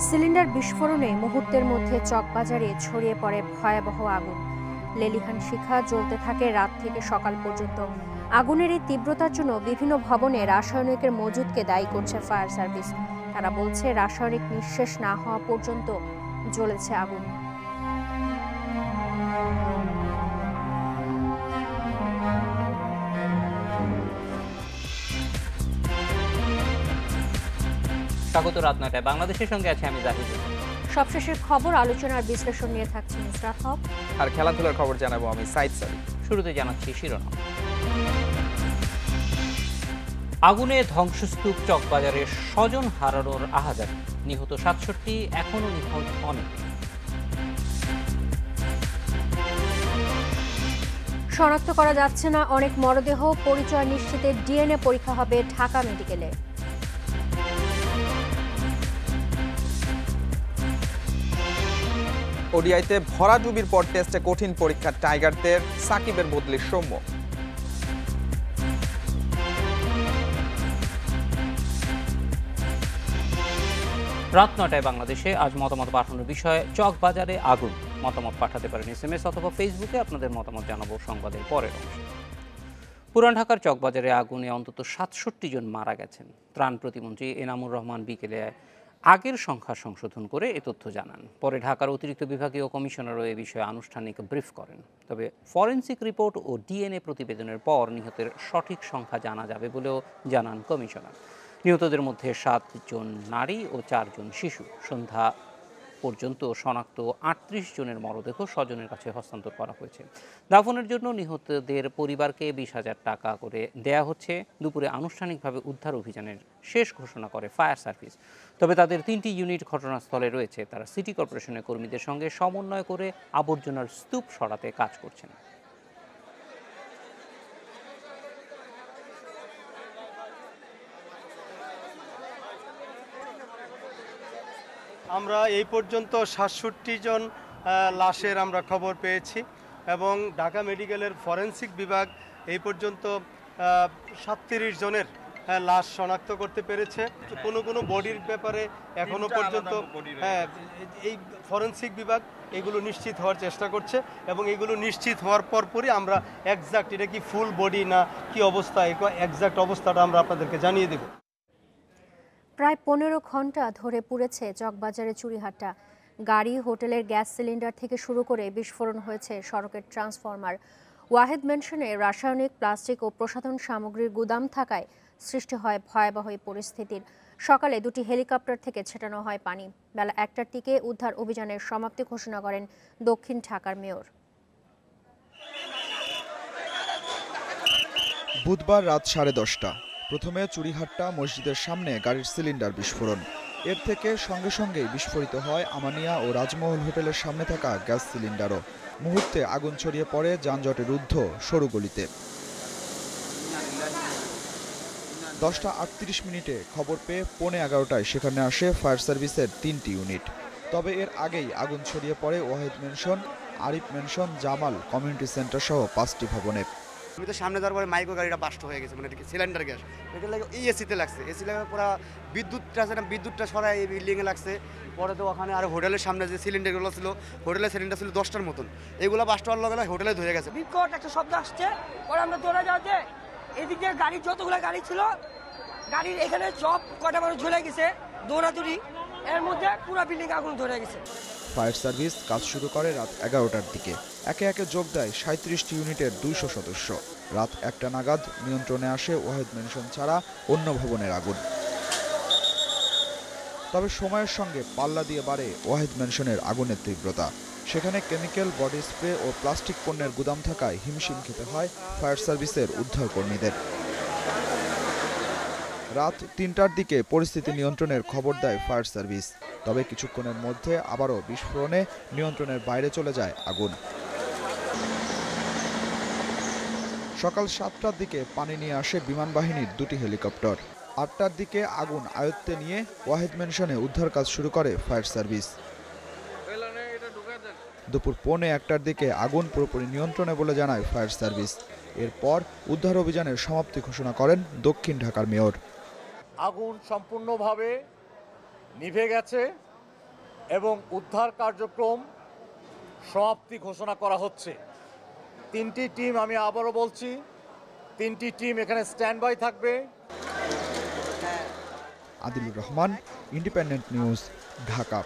Cylinder বিস্ফোরণে মুহূর্তের মধ্যে চকবাজারে ছড়িয়ে পড়ে ভয়াবহ আগুন। লেলিহান শিখা জ্বলতে থাকে রাত থেকে সকাল পর্যন্ত। আগুনের এই তীব্রতার জন্য বিভিন্ন ভবনে রাসায়নিকের মজুদকে দায়ী করছে ফায়ার সার্ভিস। তারা বলছে রাসায়নিক নিঃশেষ না হওয়া পর্যন্ত জ্বলেছে আগুন। স্বাগত রাত ৯টায় বাংলাদেশের সঙ্গে আছে আমি জাহিদ। সবশেষের খবর, আলোচনার বিশ্লেষণ নিয়ে থাকছে নুসরাত হক আর খেলাধুলার খবর জানাবো আমি সাইদ সাদিক। শুরুতে জানাচ্ছি শিরোনাম। আগুনে ধ্বংসস্তূপ চকবাজারে স্বজন হারানোর আহাজারি, নিহত ৬৭, এখনো নিখোঁজ অনেক। শনাক্ত করা যাচ্ছে না অনেক মরদেহ, পরিচয় নিশ্চিতে ডিএনএ পরীক্ষা হবে ঢাকা মেডিকেলে। ওডিআইতে ভরাডুবির পর টেস্টে কঠিন পরীক্ষা টাইগারদের, সাকিবের বদলে সৌম্য। রাত ৯টায় বাংলাদেশে আজ মতামত পাঠানোর বিষয়ে চকবাজারে আগুন। মতামত পাঠাতে পারেন SMS অথবা ফেসবুকে। আপনাদের মতামত জানাবো সংবাদের পরের অংশে। পুরান ঢাকার চকবাজারে আগুনে অন্তত ৬৭ জন মারা গেছেন। ত্রাণ প্রতিমন্ত্রী এনামুর রহমান বিকেলে আগের সংখ্যা সংশোধন করে এ তথ্য জানান। পরে ঢাকার অতিরিক্ত বিভাগীয় কমিশনারও এ বিষয়ে আনুষ্ঠানিক ব্রিফ করেন। তবে ফরেনসিক রিপোর্ট ও ডিএনএ প্রতিবেদনের পর নিহতের সঠিক সংখ্যা জানা যাবে বলেও জানান কমিশনার। নিহতদের মধ্যে ৭ জন নারী ও ৪ জন শিশু। সন্ধ্যা পর্যন্ত শনাক্ত ৩৮ জনের মরদেহ স্বজনের কাছে হস্তান্তর করা হয়েছে। দাফনের জন্য নিহতদের পরিবারকে ২০,০০০ টাকা করে দেয়া হচ্ছে। দুপুরে আনুষ্ঠানিকভাবে উদ্ধার অভিযানের শেষ ঘোষণা করে ফায়ার সার্ভিস। তবে তাদের ৩টি ইউনিট ঘটনাস্থলে রয়েছে। তারা সিটি কর্পোরেশনের কর্মীদের সঙ্গে সমন্বয় করে আবর্জনার স্তূপ সরাতে কাজ করছেন। আমরা এই পর্যন্ত ৬৭ জন লাশের আমরা খবর পেয়েছি এবং ঢাকা মেডিকেলের ফরেনসিক বিভাগ এই পর্যন্ত ৩৭ জনের লাশ শনাক্ত করতে পেরেছে। কোনো বডির ব্যাপারে এখনো পর্যন্ত এই ফরেনসিক বিভাগ এগুলো নিশ্চিত হওয়ার চেষ্টা করছে এবং এগুলো নিশ্চিত হওয়ার পরপরই আমরা এক্সাক্ট এটা কি ফুল বডি না কি অবস্থা, এক্সাক্ট অবস্থাটা আমরা আপনাদেরকে জানিয়ে দেব। প্রায় ১৫ ঘন্টা ধরে পুড়েছে চকবাজারে চুরিহাট্টা। গাড়ি, হোটেলের গ্যাস সিলিন্ডার থেকে শুরু করে বিস্ফোরণ হয়েছে সড়কের ট্রান্সফরমার। ওয়াহেদ মেনশনে রাসায়নিক, প্লাস্টিক ও প্রসাধন সামগ্রীর গুদাম থাকায় সৃষ্টি হয় ভয়াবহ পরিস্থিতির। সকালে 2টি হেলিকপ্টার থেকে ছেটানো হয় পানি। বেলা ১টার দিকে উদ্ধার অভিযানের সমাপ্তি ঘোষণা করেন দক্ষিণ ঢাকার মেয়র। বুধবার রাত 10:30 প্রথমে চুরিহাট্টা মসজিদের সামনে গাড়ির সিলিন্ডার বিস্ফোরণ। এর থেকে সঙ্গে সঙ্গেই বিস্ফোরিত হয় আমানিয়া ও রাজমহল হোটেলের সামনে থাকা গ্যাস সিলিন্ডারও। মুহূর্তে আগুন ছড়িয়ে পড়ে যানজটে রুদ্ধ সরু গলিতে। 10:38 খবর পেয়ে 11:15 সেখানে আসে ফায়ার সার্ভিসের 3টি ইউনিট। তবে এর আগেই আগুন ছড়িয়ে পড়ে Wahed mention, Arif mention, Jamal community centre সহ 5টি ভবনে। আমি তো সামনে যাওয়ার পরে মাইক্রো গাড়িটা বাস্ট হয়ে গেছে, মানে সিলিন্ডার গ্যাস এটা লাগে এই এসিতে লাগছে। এসি লাগে পুরো বিদ্যুৎটা আছে না, বিদ্যুৎটা সরাই এই বিল্ডিংয়ে লাগছে। পরে তো ওখানে আর হোটেলের সামনে যে সিলিন্ডারগুলো ছিল, হোটেলের সিলিন্ডার ছিল 10টার মতন, এগুলো বাস্ট হওয়ার লগে হোটেলে ধরে গেছে। বিকট একটা শব্দ আসছে, পরে আমরা দৌড়ে যাওয়াতে এদিকে গাড়ি যতগুলো গাড়ি ছিল গাড়ির এখানে সব কটা মানুষ ঝুলে গেছে, দৌড়াদৌড়ি, এর মধ্যে পুরো বিল্ডিং আগুন ধরে গেছে। ফায়ার সার্ভিস কাজ শুরু করে রাত 11টার দিকে। একে একে যোগ দেয় 37টি ইউনিটের 200 সদস্য। রাত 1টা নাগাদ নিয়ন্ত্রণে আসে ওয়াহেদ মেনশন ছাড়া অন্য ভবনের আগুন। তবে সময়ের সঙ্গে পাল্লা দিয়ে বাড়ে ওয়াহেদ মেনশনের আগুনের তীব্রতা। সেখানে কেমিক্যাল, বডি স্প্রে ও প্লাস্টিক পণ্যের গুদাম থাকায় হিমশিম খেতে হয় ফায়ার সার্ভিসের উদ্ধারকর্মীদের। রাত 3টার দিকে পরিস্থিতি নিয়ন্ত্রণের খবর দেয় ফায়ার সার্ভিস। তবে কিছুক্ষণের মধ্যে আবারও বিস্ফোরণে নিয়ন্ত্রণের বাইরে চলে যায় আগুন। সকাল 7টার দিকে পানি নিয়ে আসে বিমান বাহিনীর 2টি হেলিকপ্টার। 8টার দিকে আগুন আয়ত্তে নিয়ে ওয়াহেদ মেনশনে উদ্ধার কাজ শুরু করে ফায়ার সার্ভিস। দুপুর 1:45টার দিকে আগুন পুরোপুরি নিয়ন্ত্রণে বলে জানায় ফায়ার সার্ভিস। এরপর উদ্ধার অভিযানের সমাপ্তি ঘোষণা করেন দক্ষিণ ঢাকার মেয়র। আগুন সম্পূর্ণভাবে নিভে গেছে এবং উদ্ধার কার্যক্রম সমাপ্তি ঘোষণা করা হচ্ছে। 3টি টিম, আমি আবারও বলছি, 3টি টিম এখানে স্ট্যান্ড বাই থাকবে। Adilur Rahman, independent news, Dhaka.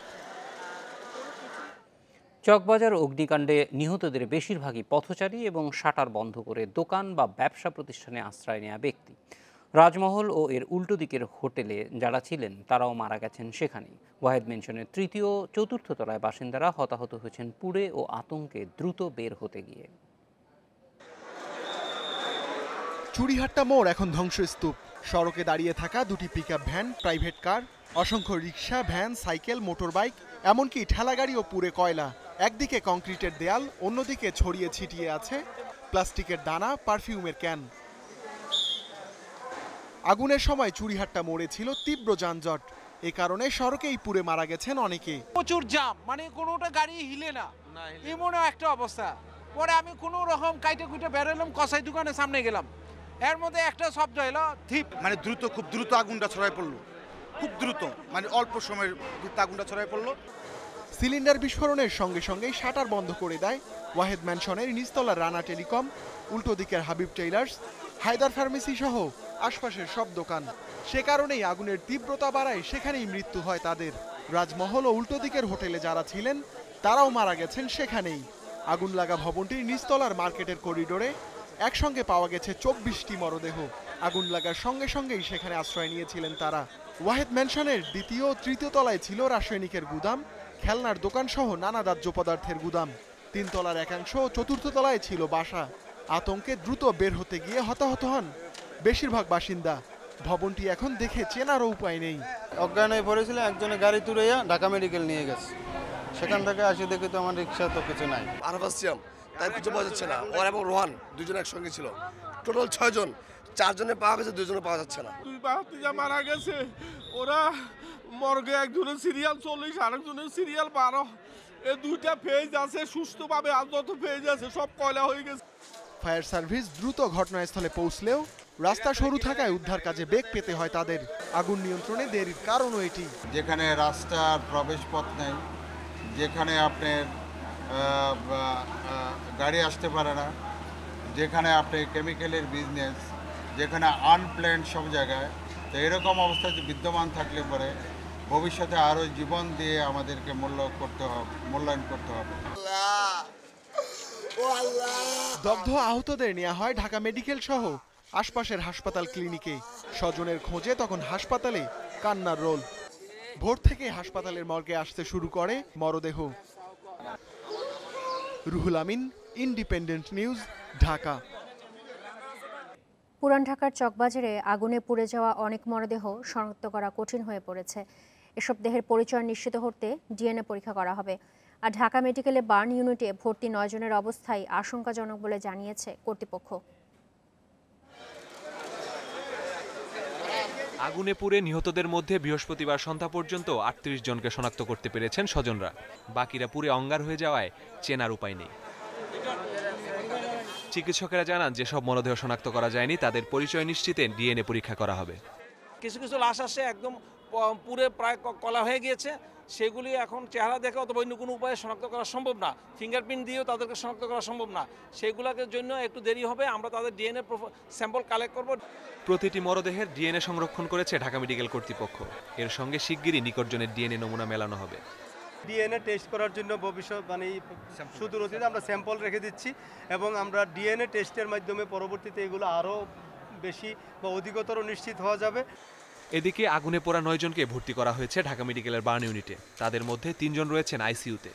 চকবাজার অগ্নিকাণ্ডে নিহতদের বেশিরভাগই পথচারী এবং শাটার বন্ধ করে দোকান বা ব্যবসা প্রতিষ্ঠানে আশ্রয় নেওয়া ব্যক্তি। রাজমহল ও এর উল্টো দিকের হোটেলে যারা ছিলেন তারাও মারা গেছেন সেখানেই। ওয়াহেদ মেনশনের 3য় ও 4র্থ তলায় বাসিন্দারা হতাহত হয়েছেন পুড়ে ও আতঙ্কে দ্রুত বের হতে গিয়ে। চুড়িহাট্টা মোড় এখন ধ্বংসস্তূপ। সড়কে দাঁড়িয়ে থাকা দুটি পিকআপ ভ্যান, প্রাইভেট কার, অসংখ্য রিক্সা, ভ্যান, সাইকেল, মোটরবাইক, এমনকি ঠেলাগাড়িও পুড়ে কয়লা। একদিকে কংক্রিটের দেয়াল, অন্যদিকে ছড়িয়ে ছিটিয়ে আছে প্লাস্টিকের দানা, পারফিউমের ক্যান। আগুনের সময় চুড়িহাট্টা মোড়ে ছিল তীব্র যানজট। এ কারণে সড়কেই পুড়ে মারা গেছেন অনেকে। প্রচুর জাম, মানে কোনোটা গাড়ি হিলে না, এমনও একটা অবস্থা। পরে আমি কোনো রকম কাইটে কুইটে বেরোলাম, কসাই দোকানের সামনে গেলাম, এর মধ্যে একটা শব্দ এলো ধিপ, মানে খুব দ্রুত আগুনটা ছড়ায় পড়লো, খুব দ্রুত, মানে অল্প সময়ের আগুনটা ছড়ায় পড়লো। সিলিন্ডার বিস্ফোরণের সঙ্গে সঙ্গেই শাটার বন্ধ করে দেয় ওয়াহেদ ম্যানশনের নিচতলার রানা টেলিকম, উল্টো দিকের হাবিব টেইলার্স, হায়দার ফার্মেসি সহ আশপাশের সব দোকান। সে কারণেই আগুনের তীব্রতা বাড়ায় সেখানেই মৃত্যু হয় তাদের। রাজমহল ও উল্টো দিকের হোটেলে যারা ছিলেন তারাও মারা গেছেন সেখানেই। আগুন লাগা ভবনটির নিচতলার মার্কেটের করিডোরে একসঙ্গে পাওয়া গেছে 24টি মরদেহ। আগুন লাগার সঙ্গে সঙ্গেই সেখানে আশ্রয় নিয়েছিলেন তারা। ওয়াহেদ ম্যানশনের 2য় ও 3য় তলায় ছিল রাসায়নিকের গুদাম, খেলনার দোকান সহ নানা দাহ্য পদার্থের গুদাম। 3 তলার একাংশ ও 4র্থ তলায় ছিল বাসা। আতঙ্কে দ্রুত বের হতে গিয়ে হতাহত হন বেশিরভাগ বাসিন্দা। ভবনটি এখন দেখে চেনারও উপায় নেই। অজ্ঞান হয়ে পড়েছিল, একজনে গাড়ি তুড়াইয়া ঢাকা মেডিকেল নিয়ে গেছে। সেখান থেকে আসি দেখি তো আমার রিক্সা তো কিছু নাই। আরফাসিয়াম তাই খুঁজে পাওয়া যাচ্ছে না। ওর এবং রোহান দুজন একসঙ্গে ছিল। টোটাল 6 জন, 4 জনে পাওয়া গেছে, 2 জনে পাওয়া যাচ্ছে না। 2 বাহাত্তর মারা গেছে। ওরা মর্গে একজনের সিরিয়াল 40, আরেকজনের সিরিয়াল 12। এই 2টা ফেজ আছে সুস্থভাবে, আর যত ফেজ আছে সব কয়লা হয়ে গেছে। ফায়ার সার্ভিস দ্রুত ঘটনাস্থলে পৌঁছলেও রাস্তা সরু থাকায় উদ্ধার কাজে বেগ পেতে হয় তাদের। আগুন নিয়ন্ত্রণে দেরির কারণও এটি। যেখানে রাস্তার প্রবেশ পথ নেই, যেখানে আপনার গাড়ি আসতে পারে না, যেখানে আপনি কেমিক্যালের বিজনেস, যেখানে আনপ্ল্যান্ড সব জায়গায়, তো এরকম অবস্থায় বিদ্যমান থাকলে পরে ভবিষ্যতে আরও জীবন দিয়ে আমাদেরকে মূল্যায়ন করতে হবে। দগ্ধ আহতদের নেওয়া হয় ঢাকা মেডিকেল সহ আশপাশের হাসপাতাল ক্লিনিকে। স্বজনের খোঁজে তখন হাসপাতালে কান্নার রোল। ভোর থেকে হাসপাতালের মর্গে আসতে শুরু করে মরদেহ। Ruhul Amin, independent news, Dhaka. পুরান ঢাকার চকবাজারে আগুনে পুড়ে যাওয়া অনেক মরদেহ শনাক্ত করা কঠিন হয়ে পড়েছে। এসব দেহের পরিচয় নিশ্চিত করতে ডিএনএ পরীক্ষা করা হবে। আর ঢাকা মেডিকেলে বার্ন ইউনিটে ভর্তি 9 জনের অবস্থাই আশঙ্কাজনক বলে জানিয়েছে কর্তৃপক্ষ। আগুনে পুড়ে নিহতদের মধ্যে বৃহস্পতিবার সন্ধ্যা পর্যন্ত 38 জনকে শনাক্ত করতে পেরেছেন স্বজনরা। বাকিরা পুড়ে অঙ্গার হয়ে যাওয়ায় চেনার উপায় নেই। চিকিৎসকেরা জানান যেসব মরদেহ শনাক্ত করা যায়নি তাদের পরিচয় নিশ্চিতে ডিএনএ পরীক্ষা করা হবে। কিছু কিছু লাশ আসে একদম পুরে প্রায় কলা হয়ে গিয়েছে, সেগুলি এখন চেহারা দেখে অথবা অন্য কোনো উপায়ে শনাক্ত করা সম্ভব না, ফিঙ্গারপ্রিন্ট দিয়েও তাদেরকে শনাক্ত করা সম্ভব না। সেগুলোর জন্য একটু দেরি হবে। আমরা তাদের ডিএনএ স্যাম্পল কালেক্ট করব। প্রতিটি মরদেহের ডিএনএ সংরক্ষণ করেছে ঢাকা মেডিকেল কর্তৃপক্ষ। এর সঙ্গে শিগগিরই নিকটজনের ডিএনএ নমুনা মেলানো হবে। ডিএনএ টেস্ট করার জন্য ভবিষ্যৎ মানে সুদূর অতীতে আমরা স্যাম্পল রেখে দিচ্ছি এবং আমরা ডিএনএ টেস্টের মাধ্যমে পরবর্তীতে এগুলো আরও বেশি বা অধিকতর নিশ্চিত হওয়া যাবে। এদিকে আগুনে পোড়া 9 জনকে ভর্তি করা হয়েছে ঢাকা মেডিকেলের বার্ন ইউনিটে। তাদের মধ্যে 3 জন রয়েছেন আইসিইউতে।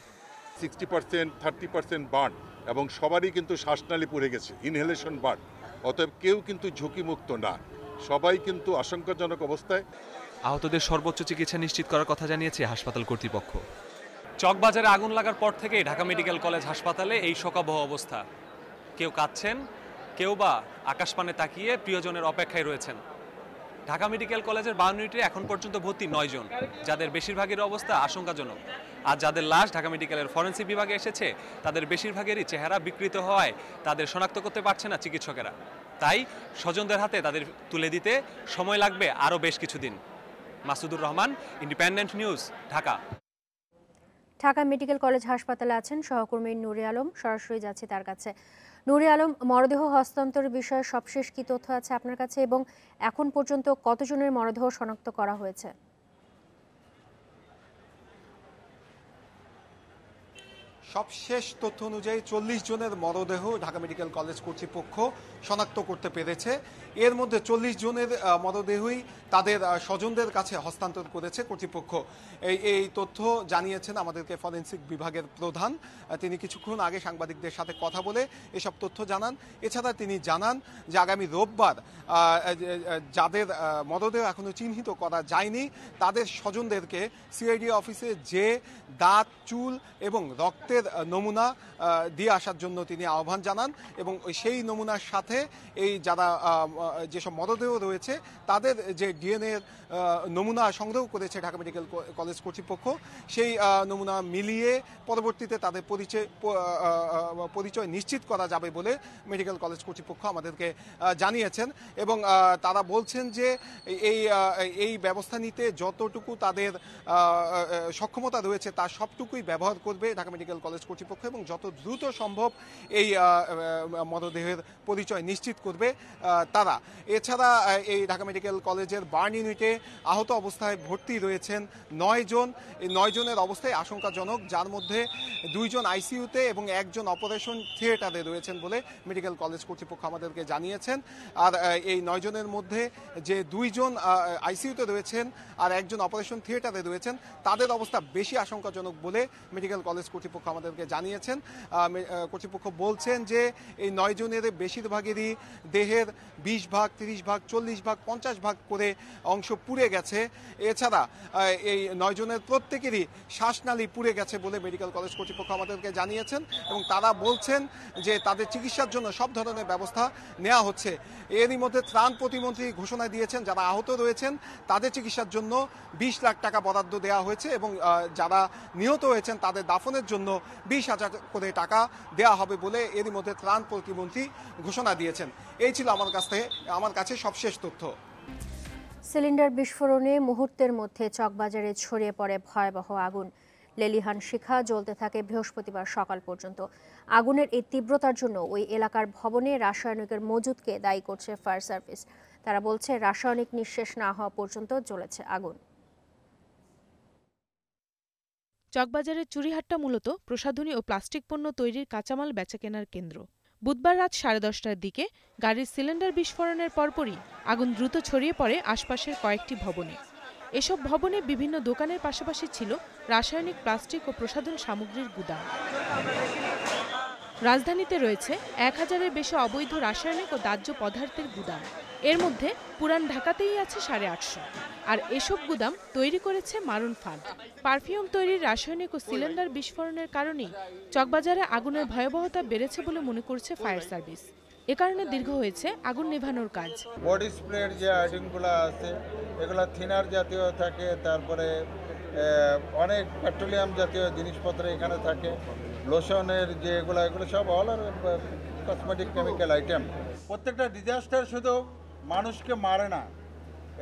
60%, 30% বার্ন এবং সবারই কিন্তু শ্বাসনালী পুড়ে গেছে, ইনহেলেশন বার্ন। অতএব কেউ কিন্তু ঝুঁকিমুক্ত না, সবাই কিন্তু আশঙ্কাজনক অবস্থায়। আহতদের সর্বোচ্চ চিকিৎসা নিশ্চিত করার কথা জানিয়েছে হাসপাতাল কর্তৃপক্ষ। চকবাজারে আগুন লাগার পর থেকেই ঢাকা মেডিকেল কলেজ হাসপাতালে এই শোকাবহ অবস্থা। কেউ কাঁদছেন, কেউ বা আকাশপানে তাকিয়ে প্রিয়জনের অপেক্ষায় রয়েছেন। ঢাকা মেডিকেল কলেজের বার্ন ইউনিটে এখন পর্যন্ত ভর্তি 9 জন, যাদের বেশিরভাগের অবস্থা আশঙ্কাজনক। আর যাদের লাশ ঢাকা মেডিকেলের ফরেনসিক বিভাগে এসেছে তাদের বেশিরভাগেরই চেহারা বিকৃত হওয়ায় তাদের শনাক্ত করতে পারছে না চিকিৎসকেরা। তাই স্বজনদের হাতে তাদের তুলে দিতে সময় লাগবে আরও বেশ কিছুদিন। Masudur Rahman, independent news, Dhaka. Dhaka medical college হাসপাতালে আছেন সহকর্মী নুরে আলম, সরাসরি যাচ্ছি তার কাছে। নুরে আলম, মরদেহ হস্তান্তরের বিষয়ে সবশেষ কি তথ্য আছে আপনার কাছে এবং এখন পর্যন্ত কতজনের মরদেহ শনাক্ত করা হয়েছে? সবশেষ তথ্য অনুযায়ী 40 জনের মরদেহ ঢাকা মেডিকেল কলেজ কর্তৃপক্ষ শনাক্ত করতে পেরেছে। এর মধ্যে 40 জনের মরদেহই তাদের স্বজনদের কাছে হস্তান্তর করেছে কর্তৃপক্ষ। এই তথ্য জানিয়েছেন আমাদেরকে ফরেনসিক বিভাগের প্রধান। তিনি কিছুক্ষণ আগে সাংবাদিকদের সাথে কথা বলে এসব তথ্য জানান। এছাড়া তিনি জানান যে আগামী রোববার যাদের মরদেহ এখনো চিহ্নিত করা যায়নি তাদের স্বজনদেরকে সিআইডি অফিসে যে দাঁত, চুল এবং রক্তের নমুনা দিয়ে আসার জন্য তিনি আহ্বান জানান এবং সেই নমুনার সাথে এই যারা যেসব মরদেহ রয়েছে তাদের যে ডিএনএ নমুনা সংগ্রহ করেছে ঢাকা মেডিকেল কলেজ কর্তৃপক্ষ, সেই নমুনা মিলিয়ে পরবর্তীতে তাদের পরিচয় নিশ্চিত করা যাবে বলে মেডিকেল কলেজ কর্তৃপক্ষ আমাদেরকে জানিয়েছেন। এবং তারা বলছেন যে এই ব্যবস্থা নিতে যতটুকু তাদের সক্ষমতা রয়েছে তার সবটুকুই ব্যবহার করবে ঢাকা মেডিকেল কলেজ কর্তৃপক্ষ এবং যত দ্রুত সম্ভব এই মরদেহের পরিচয় নিশ্চিত করবে তারা। এছাড়া এই ঢাকা মেডিকেল কলেজের বার্ন ইউনিটে আহত অবস্থায় ভর্তি রয়েছেন 9 জন। এই 9 জনের অবস্থায় আশঙ্কাজনক, যার মধ্যে 2 জন আইসিইউতে এবং 1 জন অপারেশন থিয়েটারে রয়েছেন বলে মেডিকেল কলেজ কর্তৃপক্ষ আমাদেরকে জানিয়েছেন। আর এই 9 জনের মধ্যে যে 2 জন আইসিইউতে রয়েছেন আর 1 জন অপারেশন থিয়েটারে রয়েছেন তাদের অবস্থা বেশি আশঙ্কাজনক বলে মেডিকেল কলেজ কর্তৃপক্ষ আমাদেরকে জানিয়েছেন। কর্তৃপক্ষ বলছেন যে এই 9 জনের বেশিরভাগেরই দেহের 20 ভাগ, 30 ভাগ, 40 ভাগ, 50 ভাগ করে অংশ পুড়ে গেছে। এছাড়া এই 9 জনের প্রত্যেকেরই শ্বাসনালী পুড়ে গেছে বলে মেডিকেল কলেজ কর্তৃপক্ষ আমাদেরকে জানিয়েছেন এবং তারা বলছেন যে তাদের চিকিৎসার জন্য সব ধরনের ব্যবস্থা নেওয়া হচ্ছে। এরই মধ্যে ত্রাণ প্রতিমন্ত্রী ঘোষণা দিয়েছেন যারা আহত রয়েছেন তাদের চিকিৎসার জন্য 20 লাখ টাকা বরাদ্দ দেওয়া হয়েছে এবং যারা নিহত হয়েছেন তাদের দাফনের জন্য 20,000 করে টাকা দেওয়া হবে বলে এরই মধ্যে ত্রাণ প্রতিমন্ত্রী ঘোষণা দিয়েছেন। এই ছিল আমার কাছে সবশেষ তথ্য। সিলিন্ডার বিস্ফোরণে মুহূর্তের মধ্যে চকবাজারে ছড়িয়ে পড়ে ভয়াবহ আগুন। লেলিহান শিখা জ্বলতে থাকে বৃহস্পতিবার সকাল পর্যন্ত। আগুনের এই তীব্রতার জন্য ওই এলাকার ভবনে রাসায়নিকের মজুদকে দায়ী করছে ফায়ার সার্ভিস। তারা বলছে রাসায়নিক নিঃশেষ না হওয়া পর্যন্ত জ্বলেছে আগুন। চকবাজারের চুরিহাট্টা মূলত প্রসাধনী ও প্লাস্টিক পণ্য তৈরির কাঁচামাল বেচাকেনার কেন্দ্র। বুধবার রাত 10:30টার দিকে গাড়ির সিলিন্ডার বিস্ফোরণের পরপরই আগুন দ্রুত ছড়িয়ে পড়ে আশপাশের কয়েকটি ভবনে। এসব ভবনে বিভিন্ন দোকানের পাশাপাশি ছিল রাসায়নিক, প্লাস্টিক ও প্রসাধন সামগ্রীর গুদাম। রাজধানীতে রয়েছে 1000-এর বেশি অবৈধ রাসায়নিক ও দাহ্য পদার্থের গুদাম। এর মধ্যে পুরান ঢাকাতেই আছে 850, আর এসব গুদাম তৈরি করেছে মারুন ফান্ড। পারফিউম তৈরির রাসায়নিক ও সিলিন্ডার বিস্ফোরণের কারণেই চকবাজারে আগুনের ভয়াবহতা বেড়েছে বলে মনে করছে ফায়ার সার্ভিস। এ কারণে দীর্ঘ হয়েছে আগুন নেভানোর কাজ। বডি স্প্রের যে আইটেমগুলো আছে এগুলো থিনার জাতীয় থাকে, তারপরে অনেক পেট্রোলিয়াম জাতীয় জিনিসপত্র এখানে থাকে, লোশনের যে এগুলো সব অল আর কসমেটিক কেমিক্যাল আইটেম। প্রত্যেকটা ডিজাস্টার শুধু মানুষকে মারে না,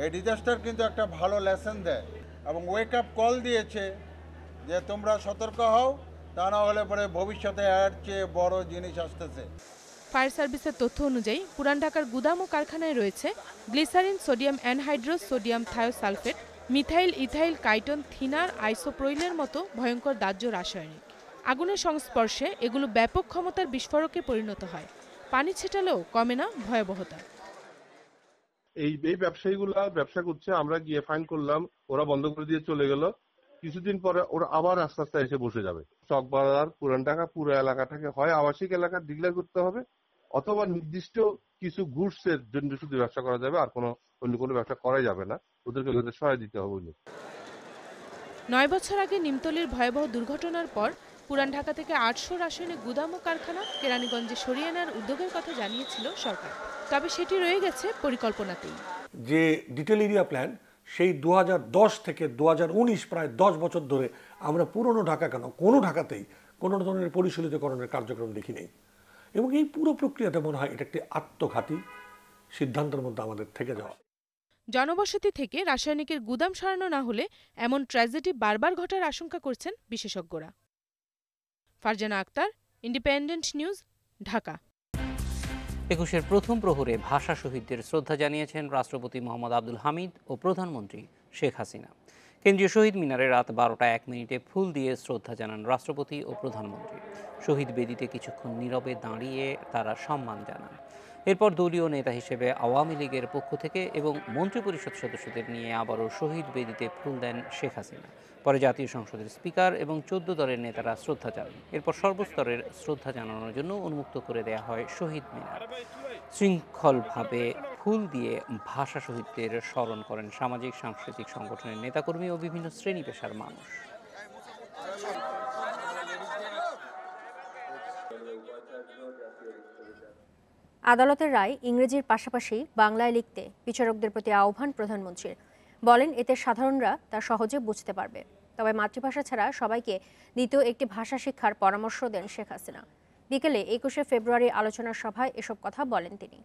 এই ডিজাস্টার কিন্তু একটা ভালো লেসন দেয় এবং ওয়েক আপ কল দিয়েছে যে তোমরা সতর্ক হও, তা না হলে পরে ভবিষ্যতে এর চেয়ে বড় জিনিস আসতেছে। ফায়ার সার্ভিসের তথ্য অনুযায়ী পুরান ঢাকার গুদাম ও কারখানায় রয়েছে glycerine, sodium anhydrous, sodium thiosulphate, methyl, ethyl, ketone, thinner, আইসোপ্রোইলের মতো ভয়ঙ্কর দাহ্য রাসায়নিক। আগুনের সংস্পর্শে এগুলো ব্যাপক ক্ষমতার বিস্ফোরকে পরিণত হয়। পানি ছেটালেও কমে না ভয়াবহতা। এই ব্যবসায়ীগুলা ব্যবসা করছে, আমরা গিয়ে ফাইন করলাম, ওরা বন্ধ করে দিয়ে চলে গেল। কিছুদিন পরে ওরা আবার আস্তে আস্তে এসে বসে যাবে। চকবাজার, পুরান ঢাকা পুরো এলাকাটাকে হয় আবাসিক এলাকা ডিক্লেয়ার করতে হবে অথবা নির্দিষ্ট কিছু গুডসের জন্য শুধু ব্যবসা করা যাবে, আর অন্য কোনো ব্যবসা করা যাবে না। ওদেরকে সহায় দিতে হবে। 9 বছর আগে নিমতলির ভয়াবহ দুর্ঘটনার পর পুরান ঢাকা থেকে 800 রাসায়নিক গুদাম ও কারখানা কেরানীগঞ্জে সরিয়ে নেওয়ার উদ্যোগের কথা জানিয়েছিল সরকার। তবে সেটি রয়ে গেছে পরিকল্পনাতেই। যে ডিটেল এরিয়া প্ল্যান সেই 2010 থেকে 2019 প্রায় 10 বছর ধরে আমরা পুরনো ঢাকা কেন কোনো ঢাকাতেই কোনো ধরনের পরিশীলিতকরণের কার্যক্রম দেখি নেই। এবং এই পুরো প্রক্রিয়াটা মনে হয় এটা একটি আত্মঘাতী সিদ্ধান্তের মধ্যে আমাদের থেকে যাওয়া। জনবসতি থেকে রাসায়নিকের গুদাম সরানো না হলে এমন ট্র্যাজেডি বারবার ঘটার আশঙ্কা করছেন বিশেষজ্ঞরা। Farzana Akter, independent news, Dhaka. ২১-এর প্রথম প্রহরে ভাষা শহীদদের শ্রদ্ধা জানিয়েছেন রাষ্ট্রপতি মোহাম্মদ আব্দুল হামিদ ও প্রধানমন্ত্রী শেখ হাসিনা। কেন্দ্রীয় শহীদ মিনারে রাত 12টা 1 মিনিটে ফুল দিয়ে শ্রদ্ধা জানান রাষ্ট্রপতি ও প্রধানমন্ত্রী। শহীদ বেদিতে কিছুক্ষণ নীরবে দাঁড়িয়ে তারা সম্মান জানান। এরপর দলীয় নেতা হিসেবে আওয়ামী লীগের পক্ষ থেকে এবং মন্ত্রিপরিষদ সদস্যদের নিয়ে আবারও শহীদ বেদিতে ফুল দেন শেখ হাসিনা। পরে জাতীয় সংসদের স্পিকার এবং 14 দলের নেতারা শ্রদ্ধা জানান। এরপর সর্বস্তরের শ্রদ্ধা জানানোর জন্য উন্মুক্ত করে দেয়া হয় শহীদ মিনার। শৃঙ্খলভাবে ফুল দিয়ে ভাষা শহীদদের স্মরণ করেন সামাজিক সাংস্কৃতিক সংগঠনের নেতাকর্মী ও বিভিন্ন শ্রেণী পেশার মানুষ। আদালতের রায় ইংরেজির পাশাপাশি বাংলায় লিখতে বিচারকদের প্রতি আহ্বান প্রধানমন্ত্রীর। বলেন, এতে সাধারণরা তা সহজে বুঝতে পারবে। তবে মাতৃভাষা ছাড়া সবাইকে দ্বিতীয় একটি ভাষা শিক্ষার পরামর্শ দেন শেখ হাসিনা। বিকেলে 21শে ফেব্রুয়ারি আলোচনা সভায় এসব কথা বলেন তিনি।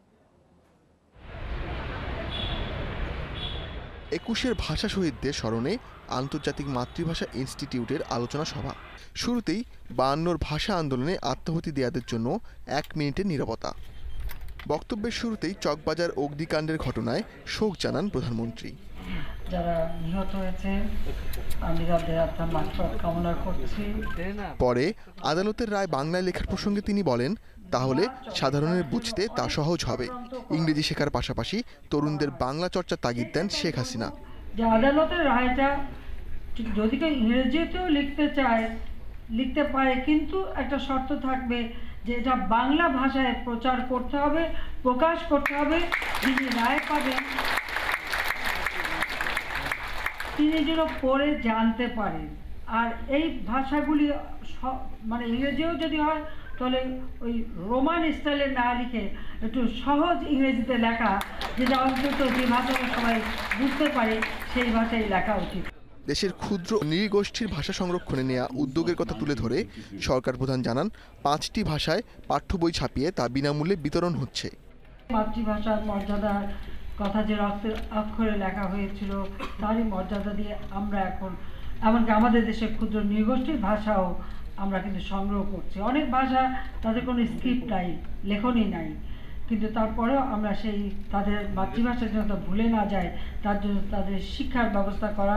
21-এর ভাষা শহীদদের স্মরণে আন্তর্জাতিক মাতৃভাষা ইনস্টিটিউটের আলোচনা সভা। শুরুতেই 52-র ভাষা আন্দোলনে আত্মাহুতি দেয়াদের জন্য 1 মিনিটের নীরবতা। বক্তব্যের শুরুতেই চকবাজার অগ্নিকাণ্ডের ঘটনায় শোক জানান প্রধানমন্ত্রী। যারা নিহত হয়েছে আমি তাদের আত্মার মাগফিরাত কামনা করছি। পরে আদালতের রায় বাংলায় লেখার প্রসঙ্গে তিনি বলেন, তাহলে সাধারণের বুঝতে তা সহজ হবে। ইংরেজি শেখার পাশাপাশি তরুণদের বাংলা চর্চা তাগিদ দেন শেখ হাসিনা। যে আদালতের রায়টা যদি কেউ ইংরেজিতেও লিখতে পারে, কিন্তু একটা শর্ত থাকবে যে এটা বাংলা ভাষায় প্রচার করতে হবে, প্রকাশ করতে হবে। যিনি রায় পাবেন তিনি যেন পড়ে জানতে পারেন। আর এই ভাষাগুলি মানে ইংরেজিও যদি হয় তাহলে ওই রোমান স্টাইলে না লিখে একটু সহজ ইংরেজিতে লেখা, যেটা অন্তত যে ভাষাটা সবাই বুঝতে পারে সেই ভাষায় লেখা উচিত। দেশের ক্ষুদ্র নৃগোষ্ঠীর ভাষা সংরক্ষণে নেওয়া উদ্যোগের কথা তুলে ধরে সরকার প্রধান জানান, 5টি ভাষায় পাঠ্য বই ছাপিয়ে তা বিনামূল্যে বিতরণ হচ্ছে। মাতৃভাষার মর্যাদার কথা যে রক্তের অক্ষরে লেখা হয়েছিল তারই মর্যাদা দিয়ে আমরা এখন এমনকি আমাদের দেশের ক্ষুদ্র নৃগোষ্ঠীর ভাষাও আমরা কিন্তু সংগ্রহ করছি। অনেক ভাষা তাদের কোনো স্ক্রিপ্ট নাই, লেখনই নাই, কিন্তু তারপরেও আমরা সেই তাদের মাতৃভাষা যেন ভুলে না যায় তার জন্য তাদের শিক্ষার ব্যবস্থা করা।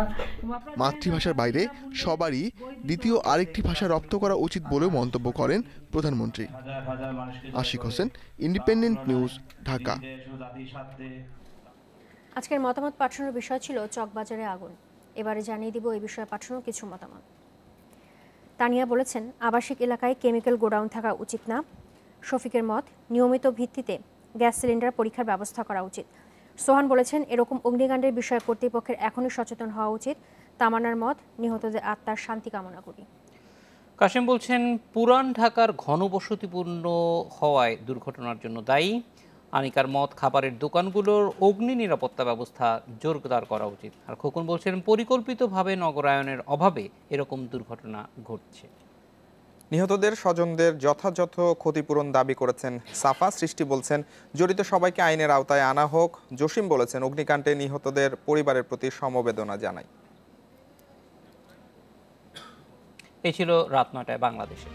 মাতৃভাষার বাইরে সবারই দ্বিতীয় আরেকটি ভাষা রপ্ত করা উচিত বলেও মন্তব্য করেন প্রধানমন্ত্রী। Ashiq Hossain, independent news, Dhaka. আজকের মতামত পাঠানোর বিষয় ছিল চকবাজারে আগুন। এবারে জানিয়ে দিব এই বিষয়ে পাঠানো কিছু মতামত। তানিয়া বলেছেন, আবাসিক এলাকায় কেমিক্যাল গোডাউন থাকা উচিত না। শফিকের মত, নিয়মিত ভিত্তিতে গ্যাস সিলিন্ডার পরীক্ষার ব্যবস্থা করা উচিত। সোহান বলেছেন, এরকম অগ্নিকাণ্ডের বিষয়ে কর্তৃপক্ষের এখনই সচেতন হওয়া উচিত। তামান্নার মত, নিহতদের আত্মার শান্তি কামনা করি। কাশেম বলছেন, পুরান ঢাকার ঘনবসতিপূর্ণ হওয়ায় দুর্ঘটনার জন্য দায়ী। আনিকার মত, খাবারের দোকানগুলোর অগ্নি নিরাপত্তা ব্যবস্থা জোরদার করা উচিত। আর খোকন বলছেন, পরিকল্পিতভাবে নগরায়নের অভাবে এরকম দুর্ঘটনা ঘটছে। নিহতদের স্বজনদের যথাযথ ক্ষতিপূরণ দাবি করেছেন সাফা। সৃষ্টি বলছেন, জড়িত সবাইকে আইনের আওতায় আনা হোক। জসিম বলেছেন, অগ্নিকাণ্ডে নিহতদের পরিবারের প্রতি সমবেদনা জানাই। এই ছিল রাত 9টায় বাংলাদেশে।